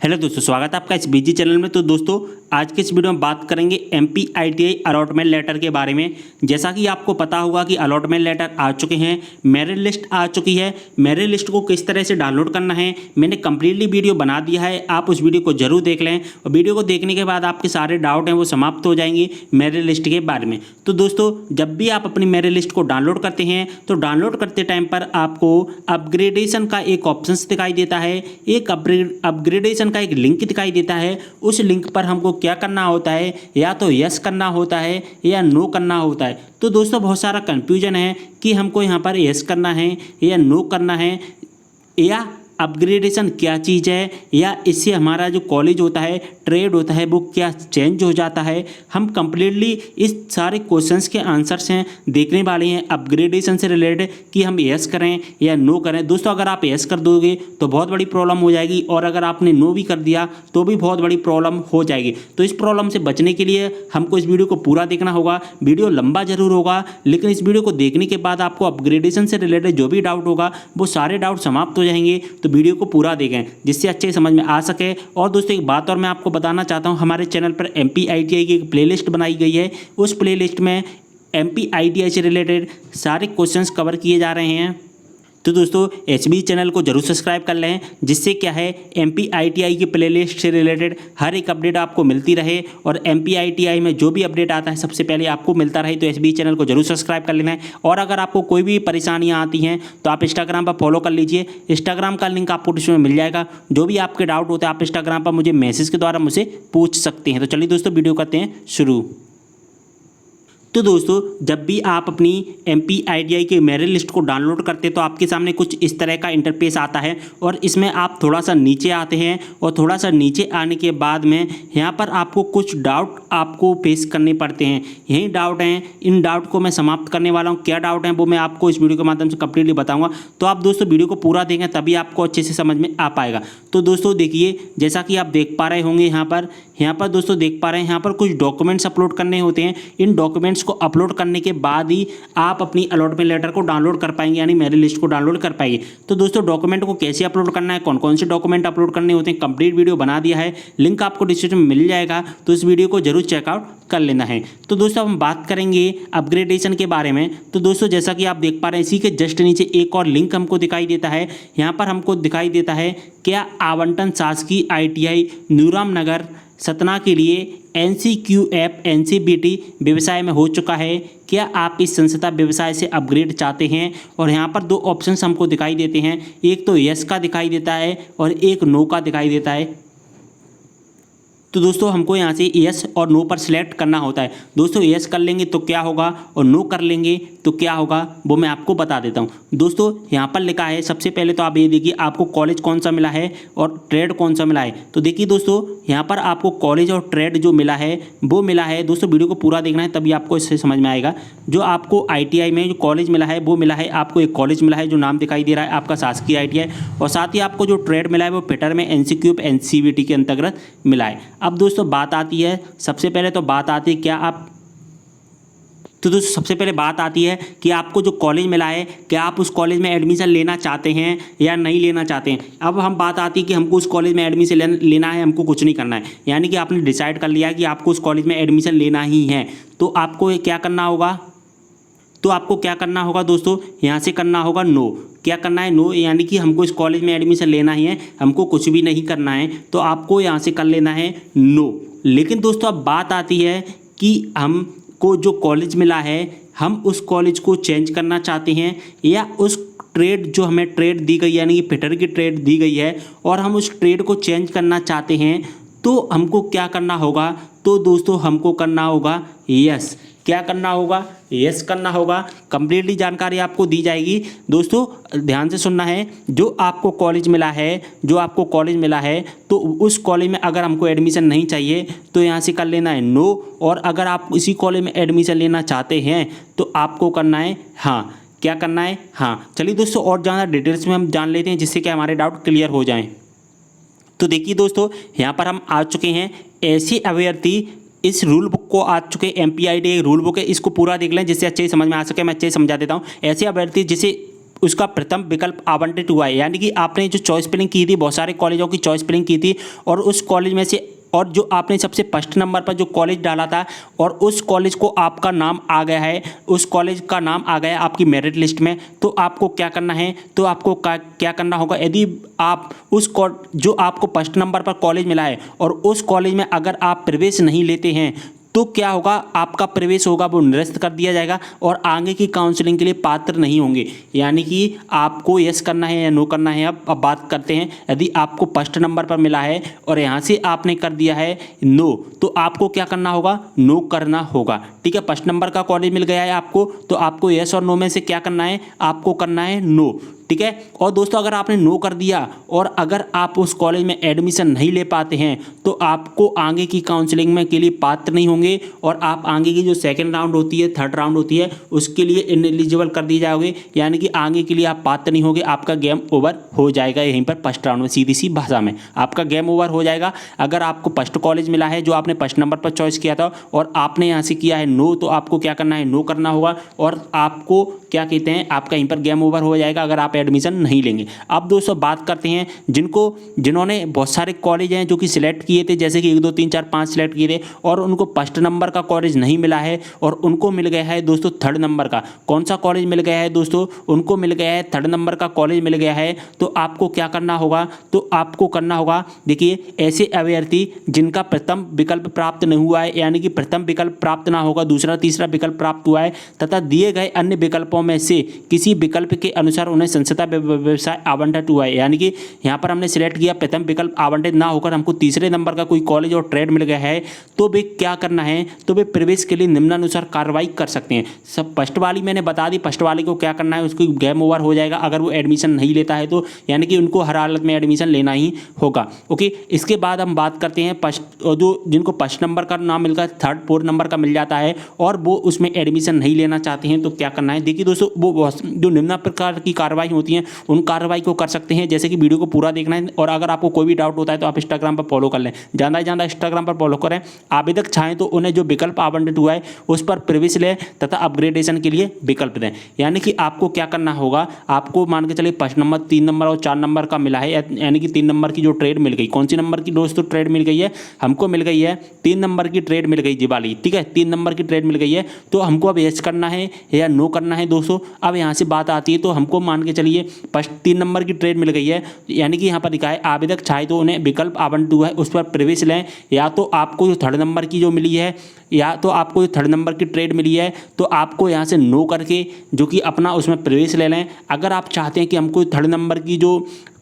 Hello दोस्तों, स्वागत है आपका इस बीजी चैनल में। तो दोस्तों आज के इस वीडियो में बात करेंगे एमपी आईटीआई अलॉटमेंट लेटर के बारे में। जैसा कि आपको पता होगा कि अलॉटमेंट लेटर आ चुके हैं, मेरिट लिस्ट आ चुकी है। मेरिट लिस्ट को किस तरह से डाउनलोड करना है मैंने कंप्लीटली वीडियो बना दिया है, आप उस वीडियो को जरूर देख लें। और वीडियो को देखने के बाद आपके सारे डाउट हैं वो समाप्त हो जाएंगे मेरिट लिस्ट के बारे में। तो दोस्तों जब भी आप अपनी मेरिट लिस्ट को डाउनलोड करते हैं तो डाउनलोड करते टाइम पर आपको अपग्रेडेशन का एक ऑप्शन दिखाई देता है, एक अपग्रेडेशन का एक लिंक दिखाई देता है। उस लिंक पर हमको क्या करना होता है, या तो यस करना होता है या नो करना होता है। तो दोस्तों बहुत सारा कंफ्यूजन है कि हमको यहाँ पर यस करना है या नो करना है, या अपग्रेडेशन क्या चीज़ है, या इससे हमारा जो कॉलेज होता है, ट्रेड होता है, वो क्या चेंज हो जाता है। हम कंप्लीटली इस सारे क्वेश्चंस के आंसर्स हैं देखने वाले हैं अपग्रेडेशन से रिलेटेड कि हम यस करें या नो करें। दोस्तों अगर आप यस कर दोगे तो बहुत बड़ी प्रॉब्लम हो जाएगी, और अगर आपने नो भी कर दिया तो भी बहुत बड़ी प्रॉब्लम हो जाएगी। तो इस प्रॉब्लम से बचने के लिए हमको इस वीडियो को पूरा देखना होगा। वीडियो लंबा जरूर होगा, लेकिन इस वीडियो को देखने के बाद आपको अपग्रेडेशन से रिलेटेड जो भी डाउट होगा वो सारे डाउट समाप्त हो जाएंगे। तो वीडियो को पूरा देखें जिससे अच्छे समझ में आ सके। और दोस्तों एक बात और मैं आपको बताना चाहता हूं, हमारे चैनल पर एमपी आईटीआई की एक प्लेलिस्ट बनाई गई है। उस प्लेलिस्ट में एमपी आईटीआई से रिलेटेड सारे क्वेश्चंस कवर किए जा रहे हैं। तो दोस्तों एचबी चैनल को जरूर सब्सक्राइब कर लें, जिससे क्या है एमपी आईटीआई की प्लेलिस्ट से रिलेटेड हर एक अपडेट आपको मिलती रहे, और एमपी आईटीआई में जो भी अपडेट आता है सबसे पहले आपको मिलता रहे। तो एचबी चैनल को जरूर सब्सक्राइब कर लेना है। और अगर आपको कोई भी परेशानियां आती हैं तो आप इंस्टाग्राम पर फॉलो कर लीजिए, इंस्टाग्राम का लिंक आपको डिस्क्रिप्शन में मिल जाएगा। जो भी आपके डाउट होते हैं आप इंस्टाग्राम पर मुझे मैसेज के द्वारा मुझसे पूछ सकते हैं। तो चलिए दोस्तों वीडियो करते हैं शुरू। तो दोस्तों जब भी आप अपनी एमपी आईटीआई के मेरिट लिस्ट को डाउनलोड करते हैं तो आपके सामने कुछ इस तरह का इंटरफेस आता है, और इसमें आप थोड़ा सा नीचे आते हैं, और थोड़ा सा नीचे आने के बाद में यहाँ पर आपको कुछ डाउट आपको फेस करने पड़ते हैं। यही डाउट हैं, इन डाउट को मैं समाप्त करने वाला हूँ। क्या डाउट हैं वो मैं आपको इस वीडियो के माध्यम से कंप्लीटली बताऊँगा। तो आप दोस्तों वीडियो को पूरा देखें तभी आपको अच्छे से समझ में आ पाएगा। तो दोस्तों देखिए, जैसा कि आप देख पा रहे होंगे यहाँ पर दोस्तों देख पा रहे हैं यहाँ पर कुछ डॉक्यूमेंट्स अपलोड करने होते हैं। इन डॉक्यूमेंट्स को अपलोड करने के बाद ही आप अपनी अलॉटमेंट लेटर को डाउनलोड कर पाएंगे, यानी मेरिट लिस्ट को डाउनलोड कर पाएंगे। तो दोस्तों डॉक्यूमेंट को कैसे अपलोड करना है, कौन कौन से डॉक्यूमेंट अपलोड करने होते हैं, कंप्लीट वीडियो बना दिया है, लिंक आपको डिस्क्रिप्शन में मिल जाएगा। तो इस वीडियो को जरूर चेकआउट कर लेना है। तो दोस्तों हम बात करेंगे अपग्रेडेशन के बारे में। तो दोस्तों जैसा कि आप देख पा रहे हैं इसी के जस्ट नीचे एक और लिंक हमको दिखाई देता है। यहाँ पर हमको दिखाई देता है क्या आवंटन शासकीय आईटीआई न्यूराम नगर सतना के लिए NCQF NCBT व्यवसाय में हो चुका है। क्या आप इस संस्था व्यवसाय से अपग्रेड चाहते हैं? और यहाँ पर दो ऑप्शंस हमको दिखाई देते हैं, एक तो यस का दिखाई देता है और एक नो का दिखाई देता है। तो दोस्तों हमको यहाँ से यस और नो पर सिलेक्ट करना होता है। दोस्तों यस कर लेंगे तो क्या होगा और नो कर लेंगे तो क्या होगा वो मैं आपको बता देता हूँ। दोस्तों यहाँ पर लिखा है, सबसे पहले तो आप ये देखिए आपको कॉलेज कौन सा मिला है और ट्रेड कौन सा मिला है। तो देखिए दोस्तों यहाँ पर आपको कॉलेज और ट्रेड जो मिला है वो मिला है। दोस्तों वीडियो को पूरा देखना है तभी आपको इससे समझ में आएगा। जो आपको ITI में जो कॉलेज मिला है वो मिला है, आपको एक कॉलेज मिला है जो नाम दिखाई दे रहा है आपका शासकीय ITI, और साथ ही आपको जो ट्रेड मिला है वो फिटर में NCQF NCBT के अंतर्गत मिला है। अब दोस्तों बात आती है, सबसे पहले तो बात आती है क्या आप, तो दोस्तों सबसे पहले बात आती है कि आपको जो कॉलेज मिला है क्या आप उस कॉलेज में एडमिशन लेना चाहते हैं या नहीं लेना चाहते हैं। अब हम बात आती है कि हमको उस कॉलेज में एडमिशन लेना है, हमको कुछ नहीं करना है, यानी कि आपने डिसाइड कर लिया कि आपको उस कॉलेज में एडमिशन लेना ही है। तो आपको क्या करना होगा, तो आपको क्या करना होगा दोस्तों, यहाँ से करना होगा नो। क्या करना है, नो, यानी कि हमको इस कॉलेज में एडमिशन लेना ही है, हमको कुछ भी नहीं करना है। तो आपको यहाँ से कर लेना है नो। लेकिन दोस्तों अब बात आती है कि हमको जो कॉलेज मिला है हम उस कॉलेज को चेंज करना चाहते हैं, या उस ट्रेड जो हमें ट्रेड दी गई यानी कि फिटर की ट्रेड दी गई है और हम उस ट्रेड को चेंज करना चाहते हैं, तो हमको क्या करना होगा। तो दोस्तों हमको करना होगा यस। क्या करना होगा, यस करना होगा। कंप्लीटली जानकारी आपको दी जाएगी। दोस्तों ध्यान से सुनना है, जो आपको कॉलेज मिला है तो उस कॉलेज में अगर हमको एडमिशन नहीं चाहिए तो यहाँ से कर लेना है नो, और अगर आप इसी कॉलेज में एडमिशन लेना चाहते हैं तो आपको करना है हाँ। क्या करना है, हाँ। चलिए दोस्तों और ज़्यादा डिटेल्स में हम जान लेते हैं जिससे कि हमारे डाउट क्लियर हो जाएँ। तो देखिए दोस्तों यहाँ पर हम आ चुके हैं, ऐसे अभ्यर्थी इस रूल बुक को आ चुके MPIT रूल बुक है, इसको पूरा देख लें जिससे अच्छे से समझ में आ सके। मैं अच्छे से समझा देता हूँ। ऐसे अभ्यर्थी जिसे उसका प्रथम विकल्प आवंटित हुआ है। यानी कि आपने जो चॉइस फिलिंग की थी, बहुत सारे कॉलेजों की चॉइस फिलिंग की थी और उस कॉलेज में से और जो आपने सबसे फर्स्ट नंबर पर जो कॉलेज डाला था और उस कॉलेज को आपका नाम आ गया है, उस कॉलेज का नाम आ गया है आपकी मेरिट लिस्ट में, तो आपको क्या करना है, तो आपको क्या करना होगा, यदि आप जो आपको फर्स्ट नंबर पर कॉलेज मिला है और उस कॉलेज में अगर आप प्रवेश नहीं लेते हैं तो क्या होगा, आपका प्रवेश होगा वो निरस्त कर दिया जाएगा और आगे की काउंसलिंग के लिए पात्र नहीं होंगे। यानी कि आपको यस करना है या नो करना है। अब बात करते हैं, यदि आपको फर्स्ट नंबर पर मिला है और यहाँ से आपने कर दिया है नो, तो आपको क्या करना होगा, नो करना होगा। ठीक है, फर्स्ट नंबर का कॉलेज मिल गया है आपको, तो आपको यस और नो में से क्या करना है, आपको करना है नो। ठीक है, और दोस्तों अगर आपने नो कर दिया और अगर आप उस कॉलेज में एडमिशन नहीं ले पाते हैं तो आपको आगे की काउंसलिंग में के लिए पात्र नहीं होंगे और आप आगे की जो सेकंड राउंड होती है, थर्ड राउंड होती है, उसके लिए इनएलिजिबल कर दिए जाओगे। यानी कि आगे के लिए आप पात्र नहीं होंगे, आपका गेम ओवर हो जाएगा यहीं पर फर्स्ट राउंड में। सीधी सी भाषा में आपका गेम ओवर हो जाएगा। अगर आपको फर्स्ट कॉलेज मिला है जो आपने फर्स्ट नंबर पर चॉइस किया था और आपने यहाँ से किया है नो, तो आपको क्या करना है, नो करना होगा और आपको क्या कहते हैं, आपका यहीं पर गेम ओवर हो जाएगा अगर आप एडमिशन नहीं लेंगे। अब दोस्तों बात करते हैं जिन्होंने बहुत सारे कॉलेज हैं जो कि सिलेक्ट किए थे, जैसे कि 1 2 3 4 5 सिलेक्ट किए थे और उनको फर्स्ट नंबर का कॉलेज नहीं मिला है और उनको मिल गया है दोस्तों थर्ड नंबर का। कौन सा कॉलेज मिल गया है दोस्तों, उनको मिल गया है थर्ड नंबर का कॉलेज मिल गया है। तो आपको क्या करना होगा, तो आपको करना होगा, देखिए ऐसे अभ्यर्थी जिनका प्रथम विकल्प प्राप्त नहीं हुआ है, यानी कि प्रथम विकल्प प्राप्त ना होगा, दूसरा तीसरा विकल्प प्राप्त हुआ है तथा दिए गए अन्य विकल्पों में से किसी विकल्प के अनुसार उन्हें संस्था व्यवसाय आवंटित हुआ है। यानी कि यहाँ पर हमने सिलेक्ट किया प्रथम विकल्प आवंटित ना होकर हमको तीसरे नंबर का कोई कॉलेज और ट्रेड मिल गया है, तो वे क्या करना है, तो वे प्रवेश के लिए निम्नानुसार कार्रवाई कर सकते हैं। सब फर्स्ट वाली मैंने बता दी, फर्स्ट वाली को क्या करना है, उसको गेम ओवर हो जाएगा अगर वो एडमिशन नहीं लेता है तो, यानी कि उनको हर हालत में एडमिशन लेना ही होगा। ओके, इसके बाद हम बात करते हैं जो जिनको फर्स्ट नंबर का नाम मिलकर थर्ड फोर्थ नंबर का मिल जाता है और वो उसमें एडमिशन नहीं लेना चाहते हैं, तो क्या करना है। देखिए दोस्तों, वो जो निम्न प्रकार की कार्रवाई होती हैं उन कार्रवाई को कर सकते हैं, जैसे कि वीडियो को पूरा देखना है और अगर आपको कोई भी डाउट होता है तो आप इंस्टाग्राम पर फॉलो कर लें, ज़्यादा से ज़्यादा इंस्टाग्राम पर फॉलो करें। आवेदक चाहें तो उन्हें जो विकल्प आवंटित हुआ है उस पर प्रवेश लें तथा अपग्रेडेशन के लिए विकल्प दें। यानी कि आपको क्या करना होगा, आपको मान के चलिए 5 नंबर 3 नंबर और 4 नंबर का मिला है, यानी कि 3 नंबर की जो ट्रेड मिल गई, कौन सी नंबर की दोस्तों ट्रेड मिल गई है, हमको मिल गई है 3 नंबर की ट्रेड मिल गई जी वाली। ठीक है, 3 नंबर की ट्रेड मिल गई है, तो हमको अब यस करना है या नो करना है दोस्तों। अब यहाँ से बात आती है, तो हमको मान के चलिए फर्स्ट 3 नंबर की ट्रेड मिल गई है, यानी कि यहाँ पर लिखा है आवेदक चाहे तो उन्हें विकल्प आवंटित हुआ है उस पर प्रवेश लें, या तो आपको जो थर्ड नंबर की जो मिली है, या तो आपको जो थर्ड नंबर की ट्रेड मिली है तो आपको यहाँ से नो करके जो कि अपना उसमें प्रवेश ले लें। अगर आप चाहते हैं कि हमको थर्ड नंबर की जो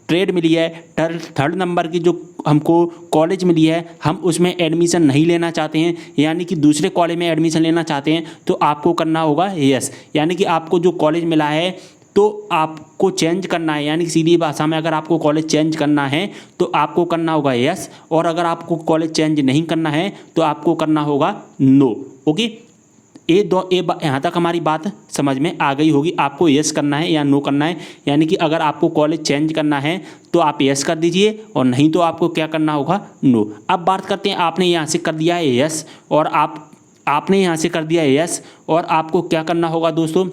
ट्रेड मिली है, थर्ड नंबर की जो हमको कॉलेज मिली है, हम उसमें एडमिशन नहीं लेना चाहते हैं, यानी कि दूसरे कॉलेज में एडमिशन लेना चाहते हैं, तो आपको करना होगा यस। यानी कि आपको जो कॉलेज मिला है तो आपको चेंज करना है, यानी कि सीधी भाषा में अगर आपको कॉलेज चेंज करना है तो आपको करना होगा यस, और अगर आपको कॉलेज चेंज नहीं करना है तो आपको करना होगा नो। ओके, यहाँ तक हमारी बात समझ में आ गई होगी। आपको यस करना है या नो करना है, यानी कि अगर आपको कॉलेज चेंज करना है तो आप यस कर दीजिए और नहीं तो आपको क्या करना होगा, नो। अब बात करते हैं, आपने यहाँ से कर दिया है यस और आपने यहाँ से कर दिया है यस, और आपको क्या करना होगा दोस्तों,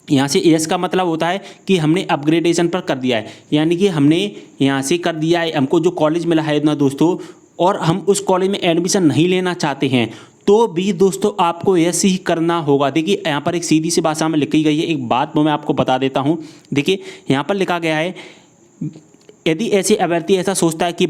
यहाँ से यस का मतलब होता है कि हमने अपग्रेडेशन पर कर दिया है, यानी कि हमने यहाँ से कर दिया है, हमको जो कॉलेज मिला है ना दोस्तों, और हम उस कॉलेज में एडमिशन नहीं लेना चाहते हैं तो भी दोस्तों आपको यस ही करना होगा। देखिए यहाँ पर एक सीधी सी भाषा में लिखी गई है, एक बात मैं आपको बता देता हूँ। देखिए यहाँ पर लिखा गया है, यदि ऐसे अभ्यर्थी ऐसा सोचता है कि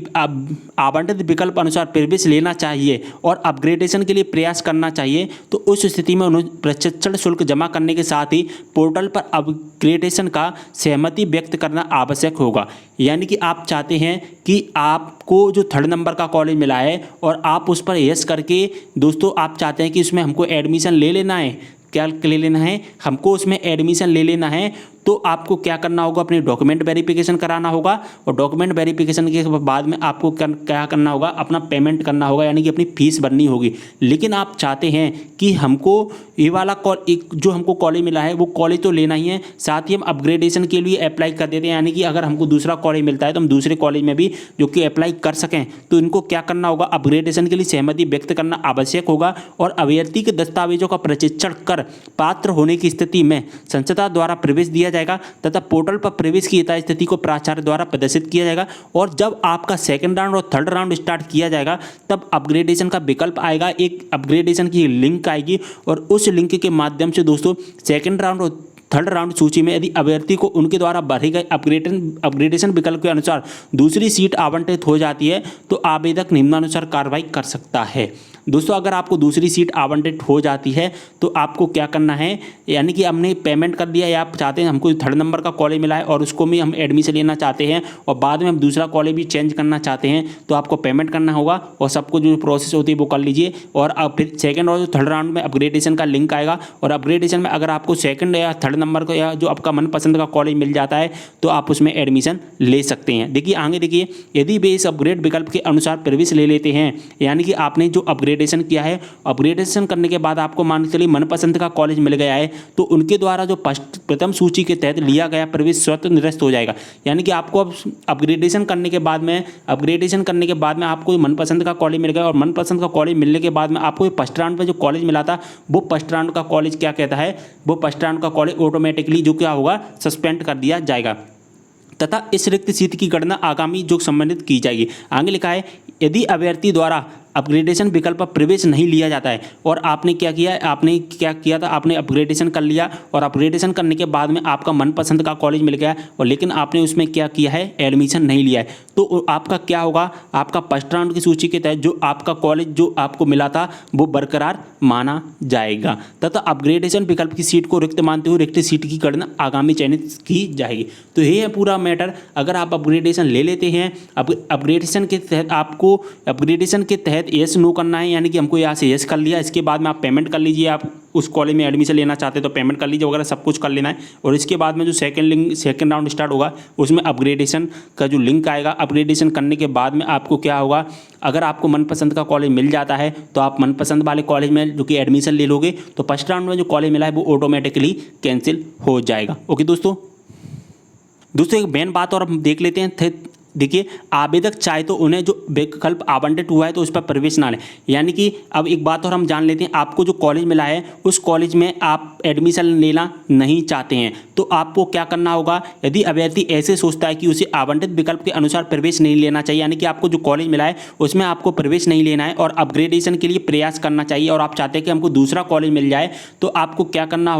आवंटित विकल्प अनुसार प्रवेश लेना चाहिए और अपग्रेडेशन के लिए प्रयास करना चाहिए, तो उस स्थिति में उन्हें प्रशिक्षण शुल्क जमा करने के साथ ही पोर्टल पर अपग्रेडेशन का सहमति व्यक्त करना आवश्यक होगा। यानी कि आप चाहते हैं कि आपको जो थर्ड नंबर का कॉलेज मिला है और आप उस पर यस करके दोस्तों आप चाहते हैं कि उसमें हमको एडमिशन ले लेना है, क्या ले लेना है, हमको उसमें एडमिशन ले लेना है, तो आपको क्या करना होगा, अपनी डॉक्यूमेंट वेरिफिकेशन कराना होगा और डॉक्यूमेंट वेरिफिकेशन के बाद में आपको क्या करना होगा, अपना पेमेंट करना होगा, यानी कि अपनी फीस भरनी होगी। लेकिन आप चाहते हैं कि हमको ये वाला जो हमको कॉलेज मिला है वो कॉलेज तो लेना ही है, साथ ही हम अपग्रेडेशन के लिए अप्लाई कर देते हैं, यानी कि अगर हमको दूसरा कॉलेज मिलता है तो हम दूसरे कॉलेज में भी जो कि अप्लाई कर सकें, तो इनको क्या करना होगा, अपग्रेडेशन के लिए सहमति व्यक्त करना आवश्यक होगा और अभ्यर्थी के दस्तावेजों का प्रशिक्षण कर पात्र होने की स्थिति में संस्था द्वारा प्रवेश दिया जाएगा तथा पोर्टल पर प्रवेश की यथास्थिति को प्राचार्य द्वारा प्रदर्शित किया जाएगा। और जब आपका सेकंड राउंड और थर्ड राउंड स्टार्ट किया जाएगा तब अपग्रेडेशन का विकल्प आएगा, एक अपग्रेडेशन की लिंक आएगी और उस लिंक के माध्यम से दोस्तों सेकंड राउंड और थर्ड राउंड सूची में यदि अभ्यर्थी को उनके द्वारा भरे गए अपग्रेडेशन विकल्प के अनुसार दूसरी सीट आवंटित हो जाती है तो आवेदक निम्नानुसार कार्रवाई कर सकता है। दोस्तों अगर आपको दूसरी सीट आवंटित हो जाती है तो आपको क्या करना है, यानी कि हमने पेमेंट कर दिया या आप चाहते हैं हमको थर्ड नंबर का कॉलेज मिला है और उसको भी हम एडमिशन लेना चाहते हैं और बाद में हम दूसरा कॉलेज भी चेंज करना चाहते हैं तो आपको पेमेंट करना होगा और सबको जो प्रोसेस होती है वो कर लीजिए। और अब फिर सेकंड और थर्ड राउंड में अपग्रेडेशन का लिंक आएगा और अपग्रेडेशन में अगर आपको सेकंड या थर्ड नंबर का या जो आपका मनपसंद का कॉलेज मिल जाता है तो आप उसमें एडमिशन ले सकते हैं। देखिए आगे देखिए, यदि वे इस अपग्रेड विकल्प के अनुसार प्रवेश ले लेते हैं, यानी कि आपने जो अपग्रेडेशन किया है, अपग्रेडेशन करने के बाद आपको मान के चलिए मनपसंद का कॉलेज मिल गया है तो उनके द्वारा जो प्रथम सूची के तहत लिया गया प्रवेश स्वतः निरस्त हो जाएगा। यानी कि आपको अब अपग्रेडेशन करने के बाद में आपको मनपसंद का कॉलेज मिल गया और मनपसंद का कॉलेज मिलने के बाद में आपको फर्स्ट राउंड में जो कॉलेज मिला था वो फर्स्ट राउंड का कॉलेज क्या कहता है, वो फर्स्ट राउंड का कॉलेज ऑटोमेटिकली जो क्या होगा सस्पेंड कर दिया जाएगा तथा इस रिक्त सीट की गणना आगामी जो संबंधित की जाएगी। आगे लिखा है, यदि अभ्यर्थी द्वारा अपग्रेडेशन विकल्प पर प्रवेश नहीं लिया जाता है और आपने क्या किया था, आपने अपग्रेडेशन कर लिया और अपग्रेडेशन करने के बाद में आपका मनपसंद का कॉलेज मिल गया और लेकिन आपने उसमें क्या किया है, एडमिशन नहीं लिया है, तो आपका क्या होगा, आपका फर्स्ट राउंड की सूची के तहत जो आपका कॉलेज जो आपको मिला था वो बरकरार माना जाएगा तथा अपग्रेडेशन विकल्प की सीट को रिक्त मानते हुए रिक्त सीट की गणना आगामी चयनित की जाएगी। तो ये है पूरा मैटर। अगर आप अपग्रेडेशन ले लेते हैं, अपग्रेडेशन के तहत यस नो करना है, यानी कि हमको यहाँ से यस कर लिया, इसके बाद में आप पेमेंट कर लीजिए, आप उस कॉलेज में एडमिशन लेना चाहते हैं तो पेमेंट कर लीजिए वगैरह सब कुछ कर लेना है। और इसके बाद में जो सेकंड राउंड स्टार्ट होगा उसमें अपग्रेडेशन का जो लिंक आएगा, अपग्रेडेशन करने के बाद में आपको क्या होगा, अगर आपको मनपसंद का कॉलेज मिल जाता है तो आप मनपसंद वाले कॉलेज में जो कि एडमिशन ले लोगे तो फर्स्ट राउंड में जो कॉलेज मिला है वो ऑटोमेटिकली कैंसिल हो जाएगा। ओके दोस्तों एक मेन बात और हम देख लेते हैं। देखिए आवेदक चाहे तो उन्हें जो विकल्प आवंटित हुआ है तो उस पर प्रवेश ना लें, यानी कि अब एक बात और हम जान लेते हैं, आपको जो कॉलेज मिला है उस कॉलेज में आप एडमिशन लेना नहीं चाहते हैं तो आपको क्या करना होगा, यदि अभ्यर्थी ऐसे सोचता है कि उसे आवंटित विकल्प के अनुसार प्रवेश नहीं लेना चाहिए, यानी कि आपको जो कॉलेज मिला है उसमें आपको प्रवेश नहीं लेना है और अपग्रेडेशन के लिए प्रयास करना चाहिए और आप चाहते हैं कि हमको दूसरा कॉलेज मिल जाए, तो आपको क्या करना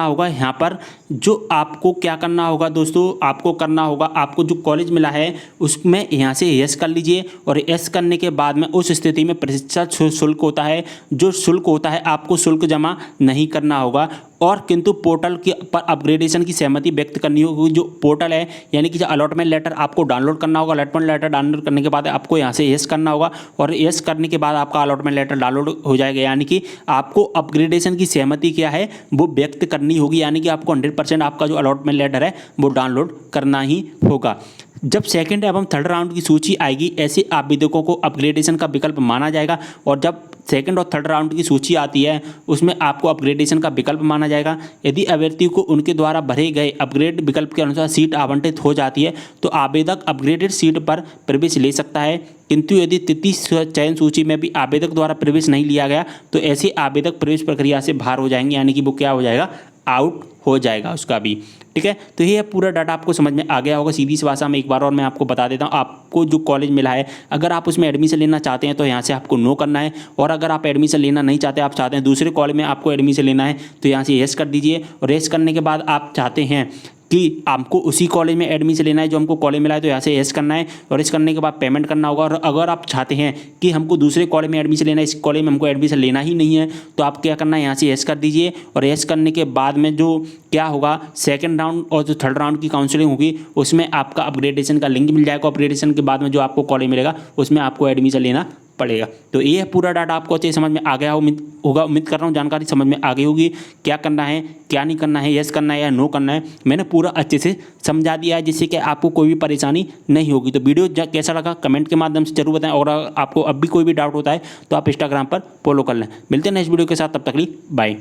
होगा यहाँ पर जो आपको क्या करना होगा दोस्तों, आपको जो कॉलेज मिला है उसमें यहाँ से यस कर लीजिए और यस करने के बाद में उस स्थिति में प्रतिशत शुल्क होता है, जो शुल्क होता है आपको शुल्क जमा नहीं करना होगा और किंतु पोर्टल के पर अपग्रेडेशन की सहमति व्यक्त करनी होगी। जो पोर्टल है यानी कि जो अलॉटमेंट लेटर आपको डाउनलोड करना होगा, अलॉटमेंट लेटर डाउनलोड करने के बाद आपको यहाँ से यस करना होगा और यस करने के बाद आपका अलॉटमेंट लेटर डाउनलोड हो जाएगा, यानी कि आपको अपग्रेडेशन की सहमति क्या है वो व्यक्त करनी होगी, यानी कि आपको 100% आपका जो अलॉटमेंट लेटर है वो डाउनलोड करना ही होगा। जब सेकंड एवं थर्ड राउंड की सूची आएगी ऐसे आवेदकों को अपग्रेडेशन का विकल्प माना जाएगा और जब सेकंड और थर्ड राउंड की सूची आती है उसमें आपको अपग्रेडेशन का विकल्प माना जाएगा। यदि अभ्यर्थी को उनके द्वारा भरे गए अपग्रेड विकल्प के अनुसार सीट आवंटित हो जाती है तो आवेदक अपग्रेडेड सीट पर प्रवेश ले सकता है, किंतु यदि तृतीय चयन सूची में भी आवेदक द्वारा प्रवेश नहीं लिया गया तो ऐसे आवेदक प्रवेश प्रक्रिया से बाहर हो जाएंगे, यानी कि वो क्या हो जाएगा, आउट हो जाएगा उसका भी। ठीक है, तो ये पूरा डाटा आपको समझ में आ गया होगा। सीधी सी भाषा में एक बार और मैं आपको बता देता हूँ, आपको जो कॉलेज मिला है अगर आप उसमें एडमिशन लेना चाहते हैं तो यहाँ से आपको नो करना है और अगर आप एडमिशन लेना नहीं चाहते, आप चाहते हैं दूसरे कॉलेज में आपको एडमिशन लेना है तो यहाँ से यस कर दीजिए और यस करने के बाद आप चाहते हैं कि आपको उसी कॉलेज में एडमिशन लेना है जो हमको कॉलेज मिला है तो यहाँ से यस करना है और यस करने के बाद पेमेंट करना होगा। और अगर आप चाहते हैं कि हमको दूसरे कॉलेज में एडमिशन लेना है, इस कॉलेज में हमको एडमिशन लेना ही नहीं है, तो आप क्या करना है, यहाँ से यस कर दीजिए और यस करने के बाद में जो क्या होगा, सेकंड राउंड और जो थर्ड राउंड की काउंसलिंग होगी उसमें आपका अपग्रेडेशन का लिंक मिल जाएगा। अपग्रेडेशन के बाद में जो आपको कॉलेज मिलेगा उसमें आपको एडमिशन लेना पड़ेगा। तो ये है पूरा डाटा, आपको अच्छे समझ में आ गया होगा, उम्मीद कर रहा हूँ जानकारी समझ में आ गई होगी। क्या करना है, क्या नहीं करना है, यस करना है या नो करना है, मैंने पूरा अच्छे से समझा दिया है जिससे कि आपको कोई भी परेशानी नहीं होगी। तो वीडियो कैसा लगा कमेंट के माध्यम से जरूर बताएं और आपको अब भी कोई भी डाउट होता है तो आप इंस्टाग्राम पर फॉलो कर लें। मिलते हैं नेक्स्ट वीडियो के साथ, तब तक के लिए बाय।